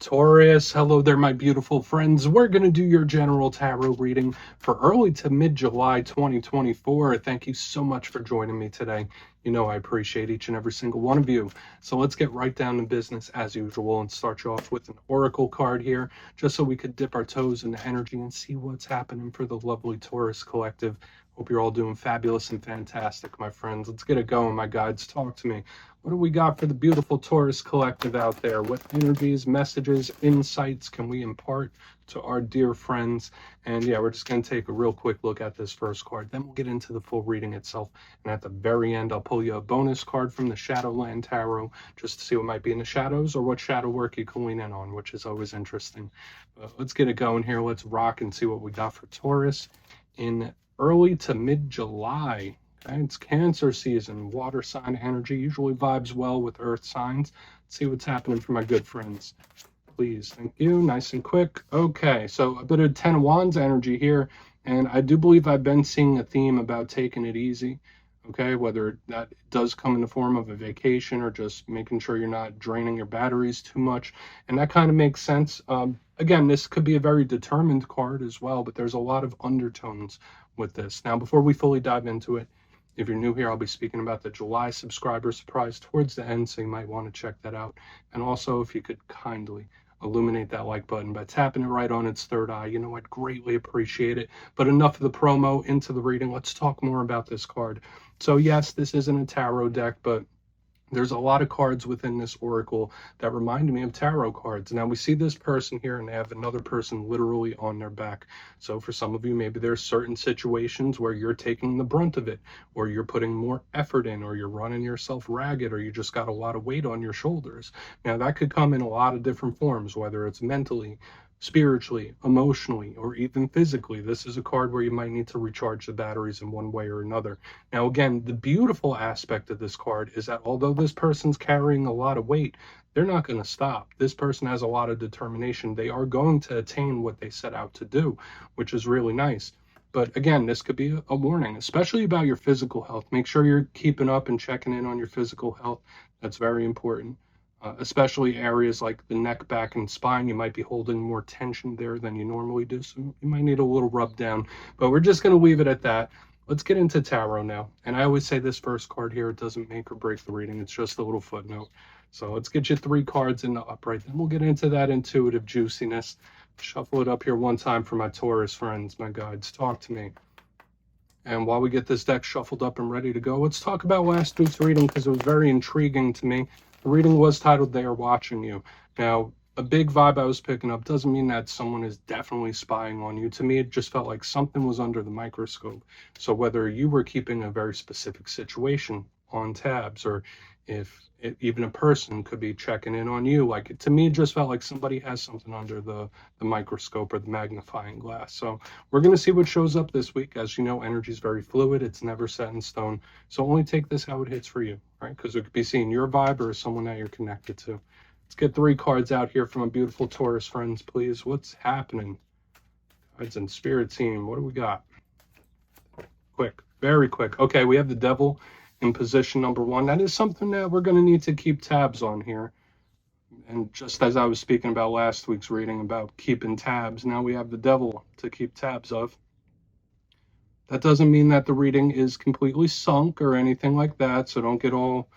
Taurus, hello there, my beautiful friends. We're going to do your general tarot reading for early to mid-July 2024. Thank you so much for joining me today. You know I appreciate each and every single one of you. So let's get right down to business as usual and start you off with an oracle card here, just so we could dip our toes into energy and see what's happening for the lovely Taurus collective. Hope you're all doing fabulous and fantastic, my friends. Let's get it going, my guides. Talk to me. What do we got for the beautiful Taurus collective out there? What energies, messages, insights can we impart to our dear friends? And yeah, we're just going to take a real quick look at this first card. Then we'll get into the full reading itself. And at the very end, I'll pull you a bonus card from the Shadowland Tarot just to see what might be in the shadows or what shadow work you can lean in on, which is always interesting. But let's get it going here. Let's rock and see what we got for Taurus in early to mid-July. Okay, it's Cancer season. Water sign energy usually vibes well with earth signs. Let's see what's happening for my good friends. Please, thank you. Nice and quick. Okay, so a bit of 10 of Wands energy here. And I do believe I've been seeing a theme about taking it easy. Okay, whether that does come in the form of a vacation or just making sure you're not draining your batteries too much. And that kind of makes sense. Again, this could be a very determined card as well, but there's a lot of undertones with this. Now, before we fully dive into it, if you're new here, I'll be speaking about the July subscriber surprise towards the end, so you might want to check that out. And also, if you could kindly illuminate that like button by tapping it right on its third eye, you know, I'd greatly appreciate it. But enough of the promo, into the reading. Let's talk more about this card. So yes, this isn't a tarot deck, but there's a lot of cards within this oracle that remind me of tarot cards. Now we see this person here and they have another person literally on their back. So for some of you, maybe there's certain situations where you're taking the brunt of it, or you're putting more effort in, or you're running yourself ragged, or you just got a lot of weight on your shoulders. Now that could come in a lot of different forms, whether it's mentally, spiritually, emotionally, or even physically. This is a card where you might need to recharge the batteries in one way or another. Now, again, the beautiful aspect of this card is that although this person's carrying a lot of weight, they're not going to stop. This person has a lot of determination. They are going to attain what they set out to do, which is really nice. But again, this could be a warning, especially about your physical health. Make sure you're keeping up and checking in on your physical health. That's very important. Especially areas like the neck, back, and spine. You might be holding more tension there than you normally do, so you might need a little rub down. But we're just going to leave it at that. Let's get into tarot now. And I always say this first card here, it doesn't make or break the reading. It's just a little footnote. So let's get you 3 cards in the upright. Then we'll get into that intuitive juiciness. Shuffle it up here one time for my Taurus friends, my guides. Talk to me. And while we get this deck shuffled up and ready to go, let's talk about last week's reading because it was very intriguing to me. The reading was titled, They Are Watching You. Now, a big vibe I was picking up doesn't mean that someone is definitely spying on you. To me, it just felt like something was under the microscope. So whether you were keeping a very specific situation on tabs, or if even a person could be checking in on you, like, to me, it just felt like somebody has something under the microscope or the magnifying glass. So we're going to see what shows up this week. As you know, energy is very fluid. It's never set in stone. So only take this how it hits for you, right? Because it could be seeing your vibe or someone that you're connected to. Let's get 3 cards out here from a beautiful Taurus friends, please. What's happening? Guides and spirit team, what do we got? Quick, very quick. Okay, we have the devil in position number 1. That is something that we're going to need to keep tabs on here. And just as I was speaking about last week's reading about keeping tabs, now we have the devil to keep tabs of. That doesn't mean that the reading is completely sunk or anything like that, so don't get all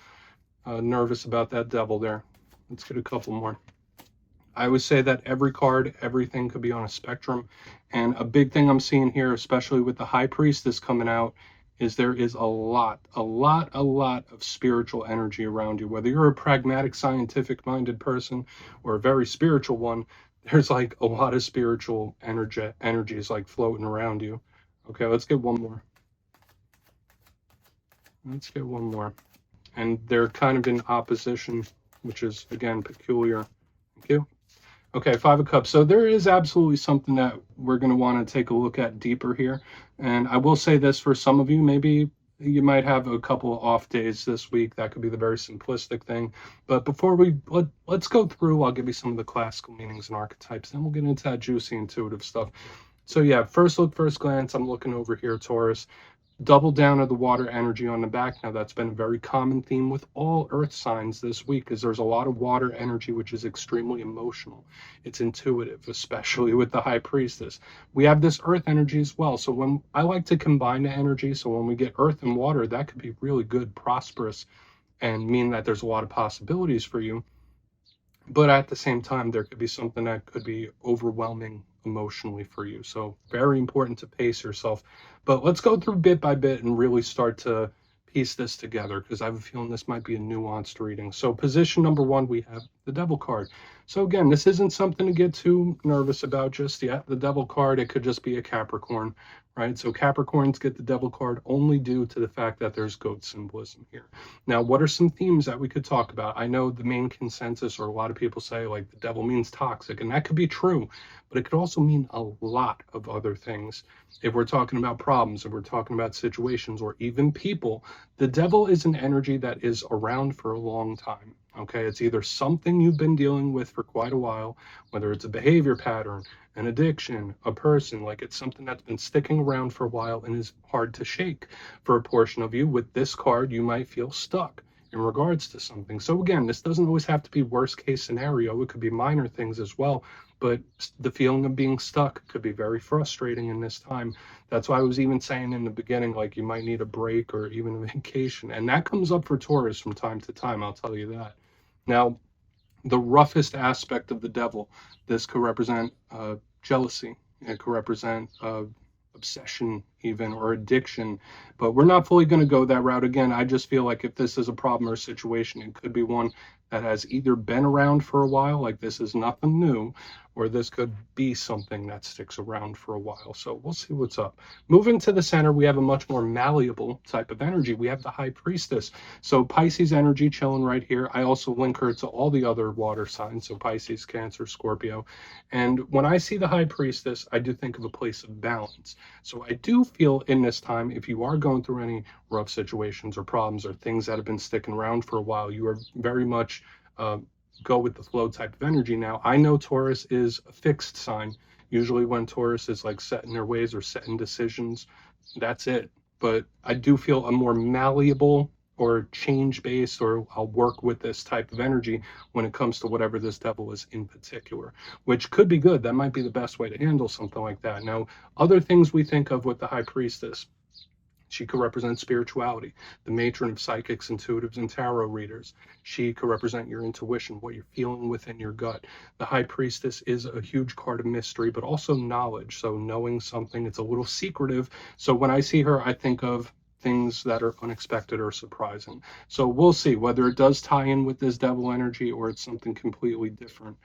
nervous about that devil there. Let's get a couple more. I would say that every card, everything could be on a spectrum. And a big thing I'm seeing here, especially with the High Priestess coming out, is there is a lot of spiritual energy around you. Whether you're a pragmatic, scientific-minded person or a very spiritual one, there's like a lot of spiritual energies like floating around you. Okay, let's get one more. Let's get one more. And they're kind of in opposition, which is, again, peculiar. Thank you. Okay, 5 of Cups. So there is absolutely something that we're going to want to take a look at deeper here. And I will say this, for some of you, maybe you might have a couple of off days this week. That could be the very simplistic thing. But before let's go through, I'll give you some of the classical meanings and archetypes. Then we'll get into that juicy intuitive stuff. So yeah, first look, first glance, I'm looking over here, Taurus. Double down of the water energy on the back. Now that's been a very common theme with all earth signs this week, is there's a lot of water energy which is extremely emotional. It's intuitive, especially with the high priestess. We have this earth energy as well. So when I like to combine the energy, so when we get earth and water, that could be really good, prosperous, and mean that there's a lot of possibilities for you. But at the same time, there could be something that could be overwhelming emotionally for you. So very important to pace yourself. But let's go through bit by bit and really start to piece this together, because I have a feeling this might be a nuanced reading. So position number one, we have the devil card. So again, this isn't something to get too nervous about just yet. The devil card, it could just be a Capricorn, right? So Capricorns get the devil card only due to the fact that there's goat symbolism here. Now, what are some themes that we could talk about? I know the main consensus, or a lot of people say, like, the devil means toxic, and that could be true, but it could also mean a lot of other things. If we're talking about problems, if we're talking about situations, or even people, the devil is an energy that is around for a long time. Okay, it's either something you've been dealing with for quite a while, whether it's a behavior pattern, an addiction, a person, like it's something that's been sticking around for a while and is hard to shake. For a portion of you, with this card, you might feel stuck in regards to something. So again, this doesn't always have to be worst case scenario. It could be minor things as well. But the feeling of being stuck could be very frustrating in this time. That's why I was even saying in the beginning, like, you might need a break or even a vacation. And that comes up for Taurus from time to time, I'll tell you that. Now, the roughest aspect of the devil, this could represent jealousy. It could represent obsession even, or addiction, but we're not fully going to go that route. Again, I just feel like if this is a problem or a situation, it could be one that has either been around for a while, like this is nothing new, or this could be something that sticks around for a while. So we'll see what's up. Moving to the center, we have a much more malleable type of energy. We have the high priestess. So Pisces energy chilling right here. I also link her to all the other water signs, so Pisces, Cancer, Scorpio. And when I see the high priestess, I do think of a place of balance. So I do feel in this time, if you are going through any rough situations or problems or things that have been sticking around for a while, you are very much go with the flow type of energy. Now, I know Taurus is a fixed sign. Usually when Taurus is like set in their ways or set in decisions, that's it. But I do feel a more malleable or change based, or I'll work with this type of energy when it comes to whatever this devil is in particular, which could be good. That might be the best way to handle something like that. Now, other things we think of with the high priestess, she could represent spirituality, the matron of psychics, intuitives, and tarot readers. She could represent your intuition, what you're feeling within your gut. The high priestess is a huge card of mystery, but also knowledge. So knowing something, it's a little secretive. So when I see her, I think of things that are unexpected or surprising. So we'll see whether it does tie in with this devil energy or it's something completely different.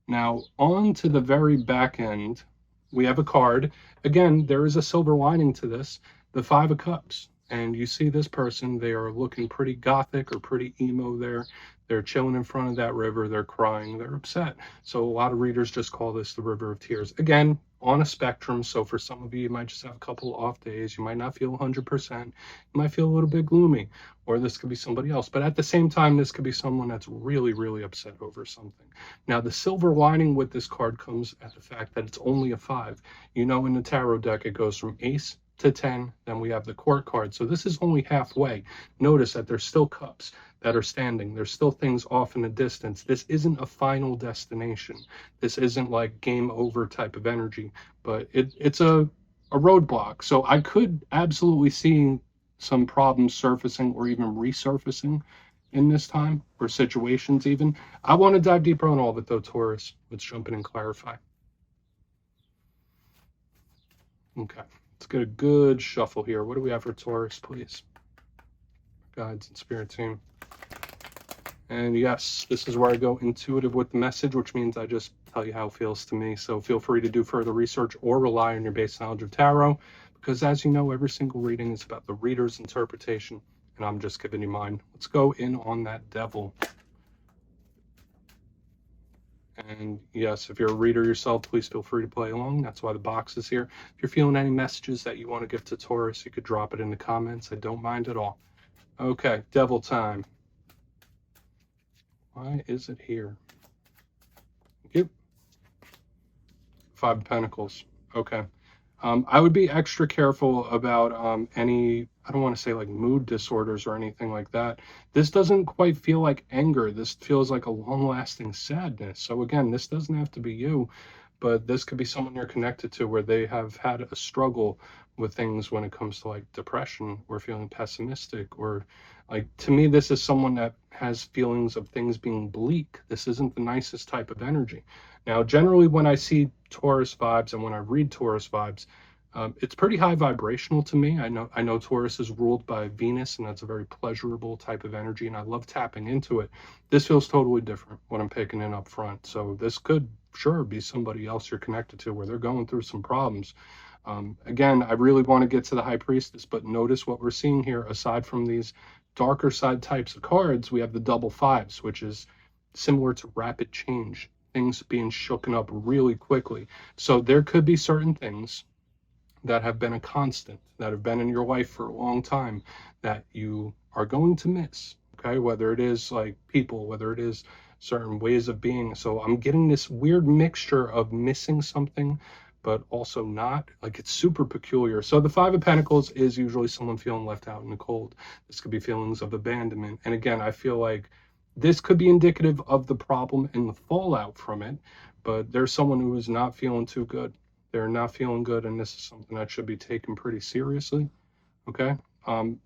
Now, on to the very back end, we have a card. Again, there is a silver lining to this, the Five of Cups. And you see this person, they are looking pretty gothic or pretty emo there. They're chilling in front of that river. They're crying. They're upset. So a lot of readers just call this the River of Tears. Again, on a spectrum. So for some of you, you might just have a couple off days. You might not feel 100%. You might feel a little bit gloomy, or this could be somebody else. But at the same time, this could be someone that's really, really upset over something. Now, the silver lining with this card comes at the fact that it's only a 5. You know, in the tarot deck, it goes from ace to 10, then we have the court card. So this is only halfway. Notice that there's still cups that are standing. There's still things off in the distance. This isn't a final destination. This isn't like game over type of energy, but it's a roadblock. So I could absolutely see some problems surfacing or even resurfacing in this time, or situations even. I want to dive deeper on all of it though, Taurus. Let's jump in and clarify. Okay, let's get a good shuffle here. What do we have for Taurus, please? Guides and spirit team. And yes, this is where I go intuitive with the message, which means I just tell you how it feels to me. So feel free to do further research or rely on your base knowledge of tarot, because as you know, every single reading is about the reader's interpretation, and I'm just giving you mine. Let's go in on that devil. And yes, if you're a reader yourself, please feel free to play along. That's why the box is here. If you're feeling any messages that you want to give to Taurus, you could drop it in the comments. I don't mind at all. Okay, devil time. Why is it here? Thank you. 5 of Pentacles. Okay. I would be extra careful about any, I don't want to say like mood disorders or anything like that. This doesn't quite feel like anger. This feels like a long-lasting sadness. So again, this doesn't have to be you, but this could be someone you're connected to where they have had a struggle with things when it comes to like depression or feeling pessimistic, or like, to me, this is someone that has feelings of things being bleak. This isn't the nicest type of energy. Now, generally, when I see Taurus vibes and when I read Taurus vibes, it's pretty high vibrational to me. I know Taurus is ruled by Venus, and that's a very pleasurable type of energy, and I love tapping into it. This feels totally different what I'm picking in up front. So this could sure be somebody else you're connected to where they're going through some problems. Again, I really want to get to the High Priestess, but notice what we're seeing here. Aside from these darker side types of cards, we have the double fives, which is similar to rapid change, things being shooken up really quickly. So there could be certain things that have been a constant, that have been in your life for a long time, that you are going to miss. Okay, whether it is like people, whether it is certain ways of being. So I'm getting this weird mixture of missing something, but also not. Like, it's super peculiar. So the Five of Pentacles is usually someone feeling left out in the cold. This could be feelings of abandonment. And again, I feel like this could be indicative of the problem and the fallout from it, but there's someone who is not feeling too good. They're not feeling good, and this is something that should be taken pretty seriously. Okay,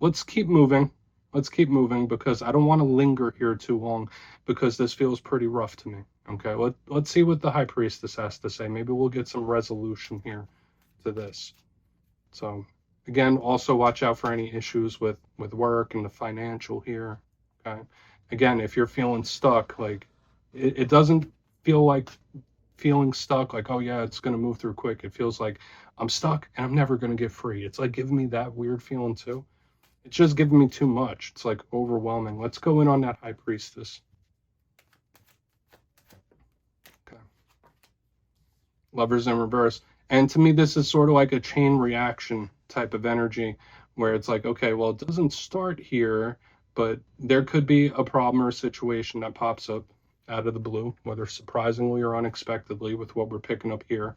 let's keep moving. Let's keep moving because I don't want to linger here too long because this feels pretty rough to me. Okay, let's see what the High Priestess has to say. Maybe we'll get some resolution here to this. So again, also watch out for any issues with work and the financial here. Okay, again, if you're feeling stuck, like it doesn't feel like feeling stuck, like, oh yeah, it's going to move through quick. It feels like I'm stuck and I'm never going to get free. It's like giving me that weird feeling too. It's just giving me too much. It's like overwhelming. Let's go in on that High Priestess. Okay. Lovers in reverse. And to me, this is sort of like a chain reaction type of energy where it's like, okay, well, it doesn't start here, but there could be a problem or a situation that pops up out of the blue, whether surprisingly or unexpectedly, with what we're picking up here.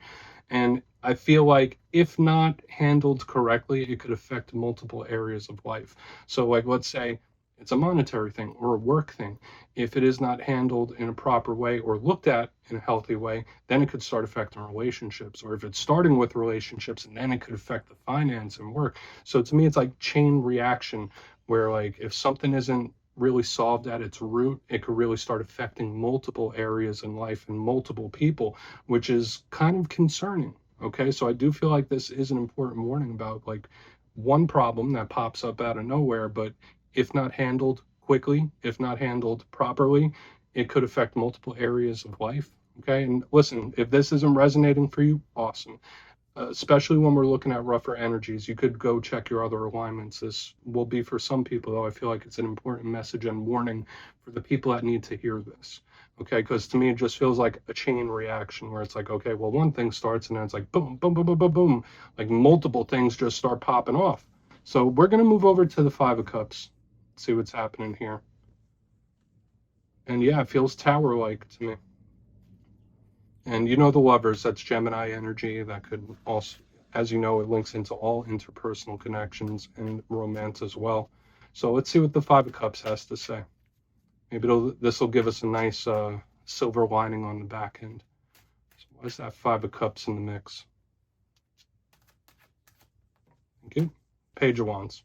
And I feel like if not handled correctly, it could affect multiple areas of life. So, like, let's say it's a monetary thing or a work thing. If it is not handled in a proper way or looked at in a healthy way, then it could start affecting relationships. Or if it's starting with relationships, and then it could affect the finance and work. So to me, it's like chain reaction, where like if something isn't really solved at its root, it could really start affecting multiple areas in life and multiple people, which is kind of concerning. Okay, so I do feel like this is an important warning about like one problem that pops up out of nowhere, but if not handled quickly, if not handled properly, it could affect multiple areas of life. Okay, and listen, if this isn't resonating for you, awesome. Especially when we're looking at rougher energies, you could go check your other alignments. This will be for some people, though. I feel like it's an important message and warning for the people that need to hear this. Okay, because to me, it just feels like a chain reaction where it's like, okay, well, one thing starts and then it's like boom, boom, boom, boom, boom, boom. Like multiple things just start popping off. So we're going to move over to the Five of Cups, see what's happening here. And yeah, it feels tower-like to me. And you know the Lovers, that's Gemini energy. That could also, as you know, it links into all interpersonal connections and romance as well. So let's see what the Five of Cups has to say. Maybe this will give us a nice silver lining on the back end. So why is that Five of Cups in the mix? Thank you. Page of Wands.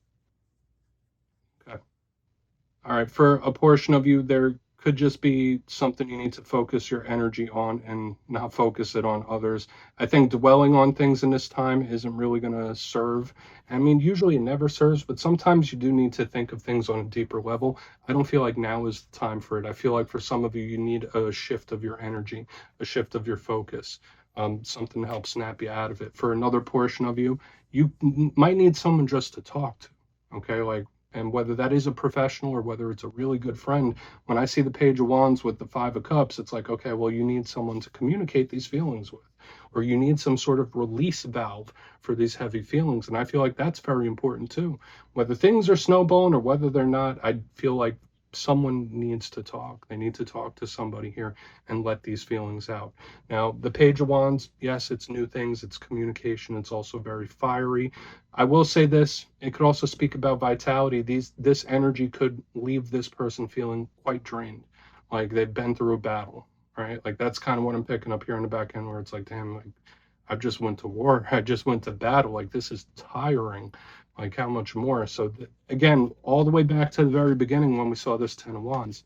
Okay. All right, for a portion of you, there could just be something you need to focus your energy on and not focus it on others. I think dwelling on things in this time isn't really going to serve. I mean, usually it never serves, but sometimes you do need to think of things on a deeper level. I don't feel like now is the time for it. I feel like for some of you, you need a shift of your energy, a shift of your focus, something to help snap you out of it. For another portion of you, you might need someone just to talk to, okay? Like, and whether that is a professional or whether it's a really good friend, when I see the Page of Wands with the Five of Cups, it's like, okay, well, you need someone to communicate these feelings with, or you need some sort of release valve for these heavy feelings. And I feel like that's very important too. Whether things are snowballing or whether they're not, I feel like someone needs to talk. They need to talk to somebody here and let these feelings out. Now, the Page of Wands, yes, it's new things, it's communication, it's also very fiery. I will say this, it could also speak about vitality. This energy could leave this person feeling quite drained, like they've been through a battle, right? Like that's kind of what I'm picking up here in the back end, where it's like, damn, like I just went to war, I just went to battle, like this is tiring. Like how much more? So again, all the way back to the very beginning when we saw this Ten of Wands,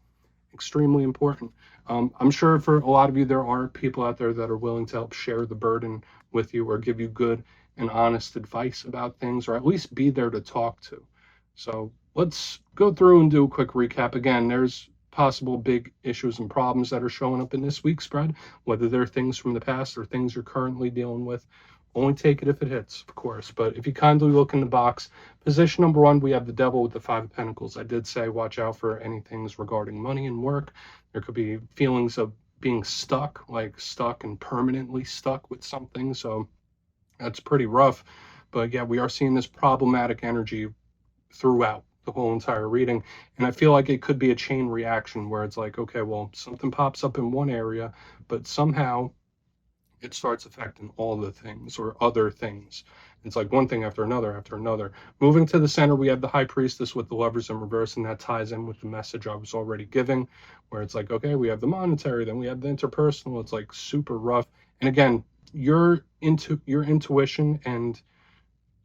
extremely important. I'm sure for a lot of you, there are people out there that are willing to help share the burden with you or give you good and honest advice about things, or at least be there to talk to. So let's go through and do a quick recap. Again, there's possible big issues and problems that are showing up in this week's spread, whether they're things from the past or things you're currently dealing with. Only take it if it hits, of course. But if you kindly look in the box, position number 1, we have the Devil with the 5 of Pentacles. I did say watch out for any things regarding money and work. There could be feelings of being stuck, like stuck and permanently stuck with something. So that's pretty rough. But yeah, we are seeing this problematic energy throughout the whole entire reading. And I feel like it could be a chain reaction where it's like, okay, well, something pops up in one area, but somehow it starts affecting all the things or other things. It's like one thing after another after another. Moving to the center, we have the High Priestess with the Lovers in reverse, and that ties in with the message I was already giving, where it's like, okay, we have the monetary, then we have the interpersonal. It's like super rough. And again, your intuition and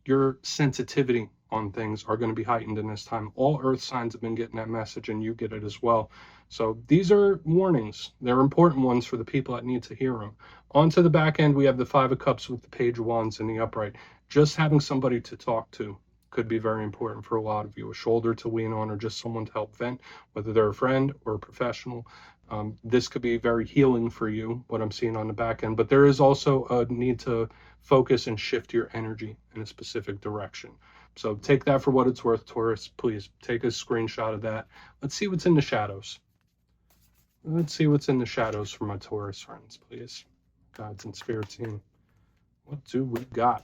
your sensitivity on things are going to be heightened in this time. All earth signs have been getting that message, and you get it as well. So these are warnings. They're important ones for the people that need to hear them. On to the back end, we have the 5 of Cups with the Page of Wands in the upright. Just having somebody to talk to could be very important for a lot of you. A shoulder to lean on, or just someone to help vent, whether they're a friend or a professional. This could be very healing for you, what I'm seeing on the back end. But there is also a need to focus and shift your energy in a specific direction. So take that for what it's worth, Taurus. Please take a screenshot of that. Let's see what's in the shadows. Let's see what's in the shadows for my Taurus friends, please. Guides and spirit team. What do we got?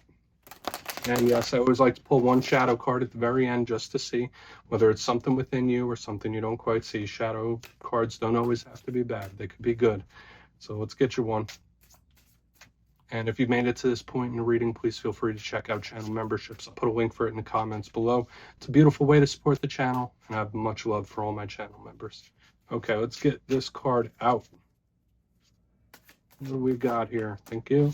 And yes, I always like to pull one shadow card at the very end just to see whether it's something within you or something you don't quite see. Shadow cards don't always have to be bad. They could be good. So let's get you one. And if you've made it to this point in the reading, please feel free to check out channel memberships. I'll put a link for it in the comments below. It's a beautiful way to support the channel, and I have much love for all my channel members. Okay, let's get this card out. What do we got here? Thank you.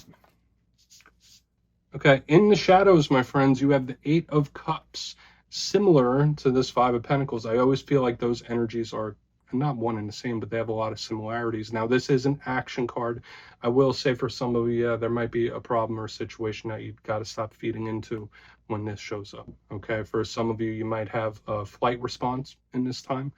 Okay, in the shadows, my friends, you have the 8 of Cups. Similar to this 5 of Pentacles, I always feel like those energies are not one and the same, but they have a lot of similarities. Now, this is an action card. I will say for some of you, yeah, there might be a problem or a situation that you've got to stop feeding into when this shows up. Okay, for some of you, you might have a flight response in this time.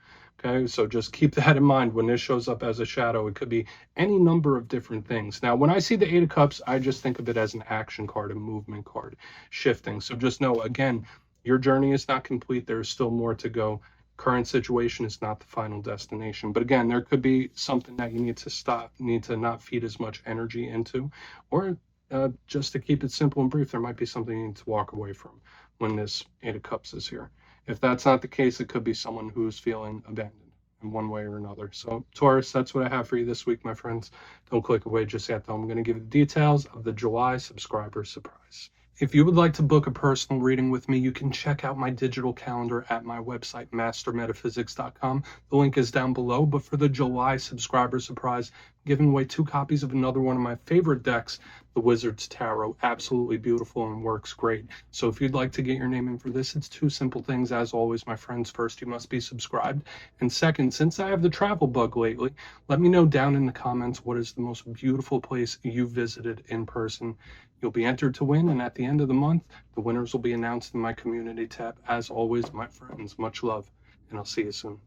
Okay, so just keep that in mind when this shows up as a shadow. It could be any number of different things. Now, when I see the 8 of Cups, I just think of it as an action card, a movement card, shifting. So just know, again, your journey is not complete. There's still more to go. Current situation is not the final destination. But again, there could be something that you need to stop, need to not feed as much energy into, or just to keep it simple and brief, there might be something you need to walk away from when this 8 of Cups is here. If that's not the case, it could be someone who's feeling abandoned in one way or another. So Taurus, that's what I have for you this week, my friends. Don't click away just yet, though. I'm going to give you the details of the July subscriber surprise. If you would like to book a personal reading with me, you can check out my digital calendar at my website, mastermetaphysics.com. The link is down below. But for the July subscriber surprise, I'm giving away 2 copies of another one of my favorite decks, the Wizard's Tarot. Absolutely beautiful and works great. So if you'd like to get your name in for this, it's 2 simple things. As always, my friends, first, you must be subscribed. And second, since I have the travel bug lately, let me know down in the comments what is the most beautiful place you visited in person. You'll be entered to win, and at the end of the month, the winners will be announced in my community tab. As always, my friends, much love, and I'll see you soon.